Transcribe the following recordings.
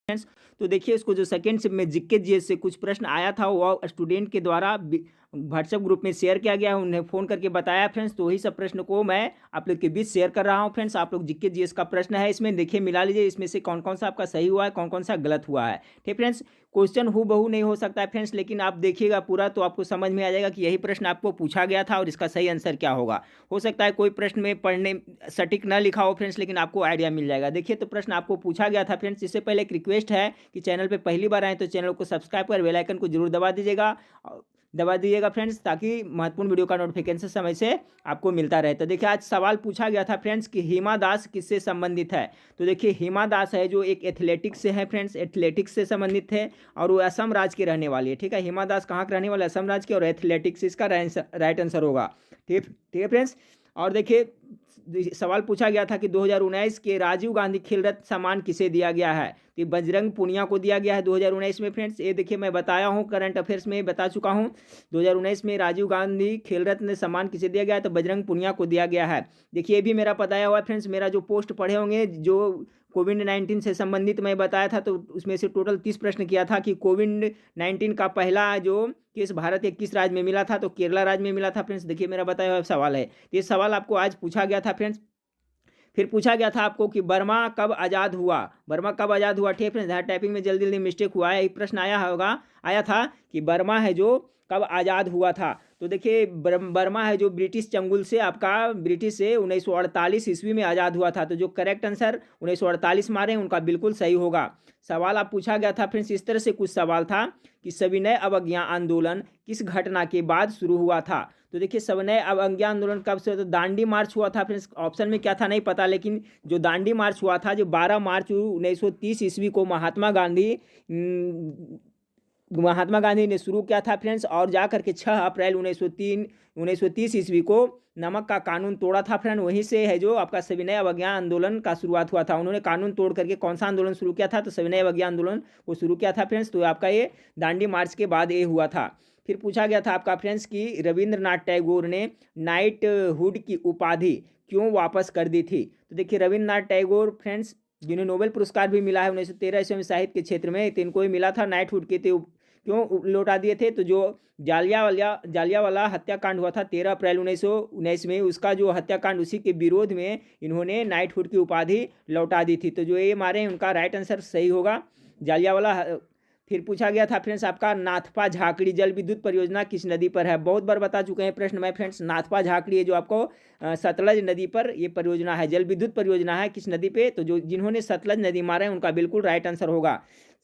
Friends. तो देखिए इसको जो सेकंड शिफ्ट में जीके जीएस से कुछ प्रश्न आया था वो स्टूडेंट के द्वारा व्हाट्सएप ग्रुप में शेयर किया गया है, उन्हें फ़ोन करके बताया फ्रेंड्स। तो वही सब प्रश्न को मैं आप लोग के बीच शेयर कर रहा हूँ फ्रेंड्स। आप लोग जीके जीएस का प्रश्न है, इसमें देखिए मिला लीजिए इसमें से कौन कौन सा आपका सही हुआ है, कौन कौन सा गलत हुआ है। ठीक फ्रेंड्स, क्वेश्चन हूबहू नहीं हो सकता है फ्रेंड्स, लेकिन आप देखिएगा पूरा तो आपको समझ में आ जाएगा कि यही प्रश्न आपको पूछा गया था और इसका सही आंसर क्या होगा। हो सकता है कोई प्रश्न में पढ़ने सटीक ना लिखा हो फ्रेंड्स, लेकिन आपको आइडिया मिल जाएगा। देखिए तो प्रश्न आपको पूछा गया था फ्रेंड्स। इससे पहले एक रिक्वेस्ट है कि चैनल पे पहली बार आए तो चैनल को सब्सक्राइब कर बेल आइकन को जरूर दबा दीजिएगा फ्रेंड्स, ताकि महत्वपूर्ण वीडियो का नोटिफिकेशन समय से आपको मिलता रहे। तो देखिए आज सवाल पूछा गया था फ्रेंड्स कि हिमा दास किससे संबंधित है। तो देखिए हिमा दास है जो एक एथलेटिक्स से है फ्रेंड्स, एथलेटिक्स से संबंधित है और वो असम राज्य की रहने वाली है। ठीक है, हिमा दास कहाँ के रहने वाले, असम राज्य की, और एथलेटिक्स इसका राइट आंसर होगा। ठीक ठीक है फ्रेंड्स। और देखिए सवाल पूछा गया था कि 2019 के राजीव गांधी खेल रत्न सम्मान किसे दिया गया है। तो ये बजरंग पुनिया को दिया गया है 2019 में फ्रेंड्स। ये देखिए मैं बताया हूँ, करंट अफेयर्स में बता चुका हूँ। 2019 में राजीव गांधी खेल रत्न सम्मान किसे दिया गया है, तो बजरंग पुनिया को दिया गया है। देखिए ये भी मेरा बताया हुआ है फ्रेंड्स। मेरा जो पोस्ट पढ़े होंगे जो कोविड-19 से संबंधित मैं बताया था, तो उसमें से टोटल 30 प्रश्न किया था कि कोविड-19 का पहला जो केस भारत के किस राज्य में मिला था, तो केरला राज्य में मिला था फ्रेंड्स। देखिए मेरा बताया हुआ सवाल है। ये सवाल आपको आज पूछा गया था फ्रेंड्स। फिर पूछा गया था आपको कि बर्मा कब आज़ाद हुआ। बर्मा कब आज़ाद हुआ। ठीक है, टाइपिंग में जल्दी जल्दी मिस्टेक हुआ है। एक प्रश्न आया था कि बर्मा है जो कब आज़ाद हुआ था। तो देखिए बर्मा है जो ब्रिटिश चंगुल से आपका ब्रिटिश से 1948 ईस्वी में आज़ाद हुआ था। तो जो करेक्ट आंसर 1948 मारे उनका बिल्कुल सही होगा। सवाल आप पूछा गया था फ्रेंड्स, इस तरह से कुछ सवाल था कि सविनय अवज्ञा आंदोलन किस घटना के बाद शुरू हुआ था। तो देखिए सविनय अवज्ञा आंदोलन कब से, तो दांडी मार्च हुआ था फ्रेंड्स। ऑप्शन में क्या था नहीं पता, लेकिन जो दांडी मार्च हुआ था जो 12 मार्च 1930 ईस्वी को महात्मा गांधी ने शुरू किया था फ्रेंड्स। और जा करके 6 अप्रैल 1930 ईस्वी को नमक का कानून तोड़ा था फ्रेंड। वहीं से है जो आपका सविनय अवज्ञा आंदोलन का शुरुआत हुआ था। उन्होंने कानून तोड़ करके कौन सा आंदोलन शुरू किया था, तो सविनय अवज्ञा आंदोलन को शुरू किया था फ्रेंड्स। तो आपका ये दांडी मार्च के बाद ये हुआ था। फिर पूछा गया था आपका फ्रेंड्स कि रविंद्रनाथ टैगोर ने नाइट हुड की उपाधि क्यों वापस कर दी थी। तो देखिए रविंद्रनाथ टैगोर फ्रेंड्स जिन्हें नोबेल पुरस्कार भी मिला है 1913 ईस्वी में साहित्य के क्षेत्र में, तो इनको भी मिला था। नाइट हुड के क्यों लौटा दिए थे, तो जो जालियावाला हत्याकांड हुआ था 13 अप्रैल 1919 में, उसका जो हत्याकांड उसी के विरोध में इन्होंने नाइटहुड की उपाधि लौटा दी थी। तो जो ये मारे उनका राइट आंसर सही होगा जालियावाला। फिर पूछा गया था फ्रेंड्स आपका नाथपा झाकड़ी जल विद्युत परियोजना किस नदी पर है। बहुत बार बता चुके हैं प्रश्न में फ्रेंड्स। नाथपा झाकड़ी है जो आपको सतलज नदी पर ये परियोजना है, जल विद्युत परियोजना है। किस नदी पे, तो जो जिन्होंने सतलज नदी मारा है उनका बिल्कुल राइट आंसर होगा।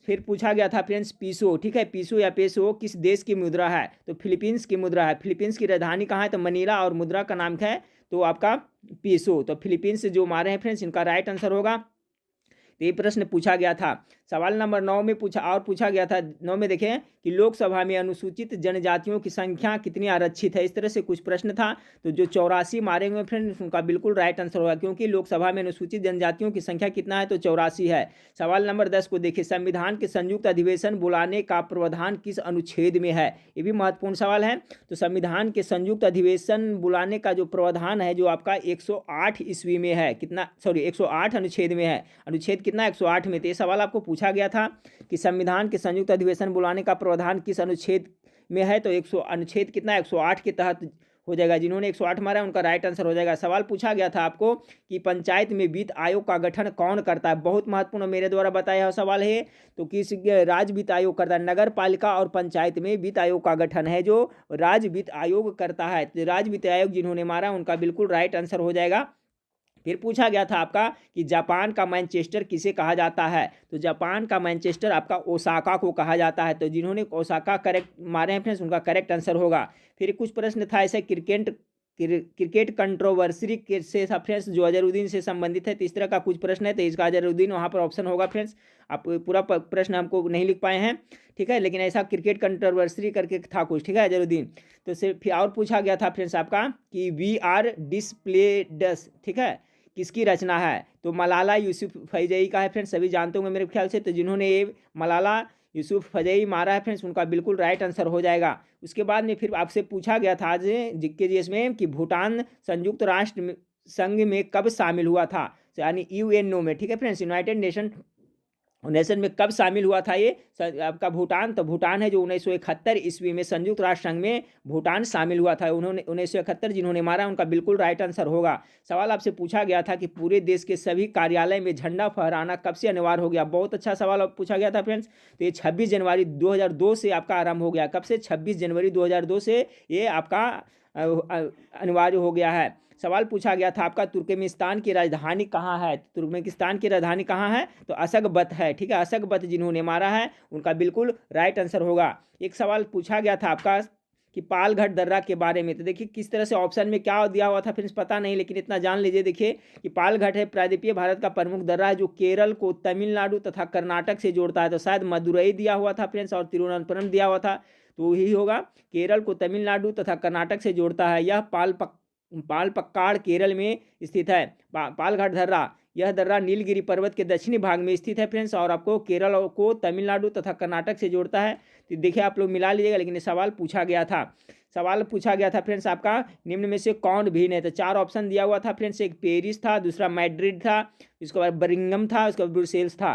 फिर पूछा गया था फ्रेंड्स पीसो, ठीक है, पीसो या पेसो किस देश की मुद्रा है, तो फिलीपींस की मुद्रा है। फिलीपींस की राजधानी कहाँ है, तो मनीला, और मुद्रा का नाम क्या है, तो आपका पीसो। तो फिलीपींस से जो मारे हैं फ्रेंड्स इनका राइट आंसर होगा। तो ये प्रश्न पूछा गया था। सवाल नंबर 9 में पूछा गया था 9 में देखें कि लोकसभा में अनुसूचित जनजातियों की संख्या कितनी आरक्षित है। इस तरह से कुछ प्रश्न था। तो जो 84 मारे हुए फ्रेंड्स उनका बिल्कुल राइट आंसर होगा, क्योंकि लोकसभा में अनुसूचित जनजातियों की संख्या कितना है, तो 84 है। सवाल नंबर 10 को देखिए, संविधान के संयुक्त अधिवेशन बुलाने का प्रावधान किस अनुच्छेद में है। ये भी महत्वपूर्ण सवाल है। तो संविधान के संयुक्त अधिवेशन बुलाने का जो प्रावधान है जो आपका 108 ईस्वी में है, कितना, सॉरी 108 अनुच्छेद में है। अनुच्छेद कितना, 108 में। तो ये सवाल आपको पूछा गया था कि संविधान के संयुक्त अधिवेशन बुलाने का प्रावधान किस अनुच्छेद में है, तो 100 अनुच्छेद कितना, 108 के तहत हो जाएगा। जिन्होंने 108 मारा उनका राइट आंसर हो जाएगा। सवाल पूछा गया था आपको कि पंचायत में वित्त आयोग का गठन कौन करता है। बहुत महत्वपूर्ण मेरे द्वारा बताया हुआ सवाल है। तो किस राज्य वित्त आयोग करता है, नगर पालिका और पंचायत में वित्त आयोग का गठन है जो राज्य वित्त आयोग करता है। तो राज्य वित्त आयोग जिन्होंने मारा उनका बिल्कुल राइट आंसर हो जाएगा। फिर पूछा गया था आपका कि जापान का मैनचेस्टर किसे कहा जाता है, तो जापान का मैनचेस्टर आपका ओसाका को कहा जाता है। तो जिन्होंने ओसाका करेक्ट मारे हैं फ्रेंड्स उनका करेक्ट आंसर होगा। फिर कुछ प्रश्न था ऐसे क्रिकेट कंट्रोवर्सी से फ्रेंड्स जो अजहरुद्दीन से संबंधित है। तो इस तरह का कुछ प्रश्न है, तो इसका अजहरुद्दीन वहाँ पर ऑप्शन होगा फ्रेंड्स। आप पूरा प्रश्न हमको नहीं लिख पाए हैं, ठीक है, लेकिन ऐसा क्रिकेट कंट्रोवर्सी करके था कुछ, ठीक है, अजहरुद्दीन। तो फिर और पूछा गया था फ्रेंड्स आपका कि वी आर डिस्प्लेडस, ठीक है, किसकी रचना है, तो मलाला यूसुफजई का है फ्रेंड्स। सभी जानते होंगे मेरे ख्याल से। तो जिन्होंने ये मलाला यूसुफजई मारा है फ्रेंड्स उनका बिल्कुल राइट आंसर हो जाएगा। उसके बाद में फिर आपसे पूछा गया था आज जीके जीएस में कि भूटान संयुक्त राष्ट्र संघ में कब शामिल हुआ था, यानी यूएनओ में, ठीक है फ्रेंड्स, यूनाइटेड नेशन नेशन में कब शामिल हुआ था ये आपका भूटान? तो भूटान है जो 1971 ईस्वी में संयुक्त राष्ट्र संघ में भूटान शामिल हुआ था। उन्होंने 1971 जिन्होंने मारा उनका बिल्कुल राइट आंसर होगा। सवाल आपसे पूछा गया था कि पूरे देश के सभी कार्यालय में झंडा फहराना कब से अनिवार्य हो गया? बहुत अच्छा सवाल पूछा गया था फ्रेंड्स। तो ये 26 जनवरी 2002 से आपका आरंभ हो गया। कब से? 26 जनवरी 2002 से ये आपका अनिवार्य हो गया है। सवाल पूछा गया था आपका तुर्कमेनिस्तान की राजधानी कहाँ है? तुर्कमेनिस्तान की राजधानी कहाँ है? तो अशकबत है। ठीक है, अशकबत जिन्होंने मारा है उनका बिल्कुल राइट आंसर होगा। एक सवाल पूछा गया था आपका कि पालघाट दर्रा के बारे में। तो देखिए किस तरह से ऑप्शन में क्या दिया हुआ था फ्रेंड्स पता नहीं, लेकिन इतना जान लीजिए। देखिए कि पालघाट है प्रायद्वीपीय भारत का प्रमुख दर्रा है जो केरल को तमिलनाडु तथा कर्नाटक से जोड़ता है। तो शायद मदुरई दिया हुआ था फ्रेंड्स और तिरुवनंतपुरम दिया हुआ था, तो यही होगा। केरल को तमिलनाडु तथा कर्नाटक से जोड़ता है। यह पालपक्काड़ केरल में स्थित है। पालघाट दर्रा, यह दर्रा नीलगिरी पर्वत के दक्षिणी भाग में स्थित है फ्रेंड्स और आपको केरल को तमिलनाडु तथा कर्नाटक से जोड़ता है। तो देखिए आप लोग मिला लीजिएगा, लेकिन ये सवाल पूछा गया था। सवाल पूछा गया था फ्रेंड्स आपका निम्न में से कौन भिन्न है? तो 4 ऑप्शन दिया हुआ था फ्रेंड्स। एक पेरिस था, दूसरा मैड्रिड था, उसके बाद बर्मिंघम था, उसके बाद ब्रुसेल्स था।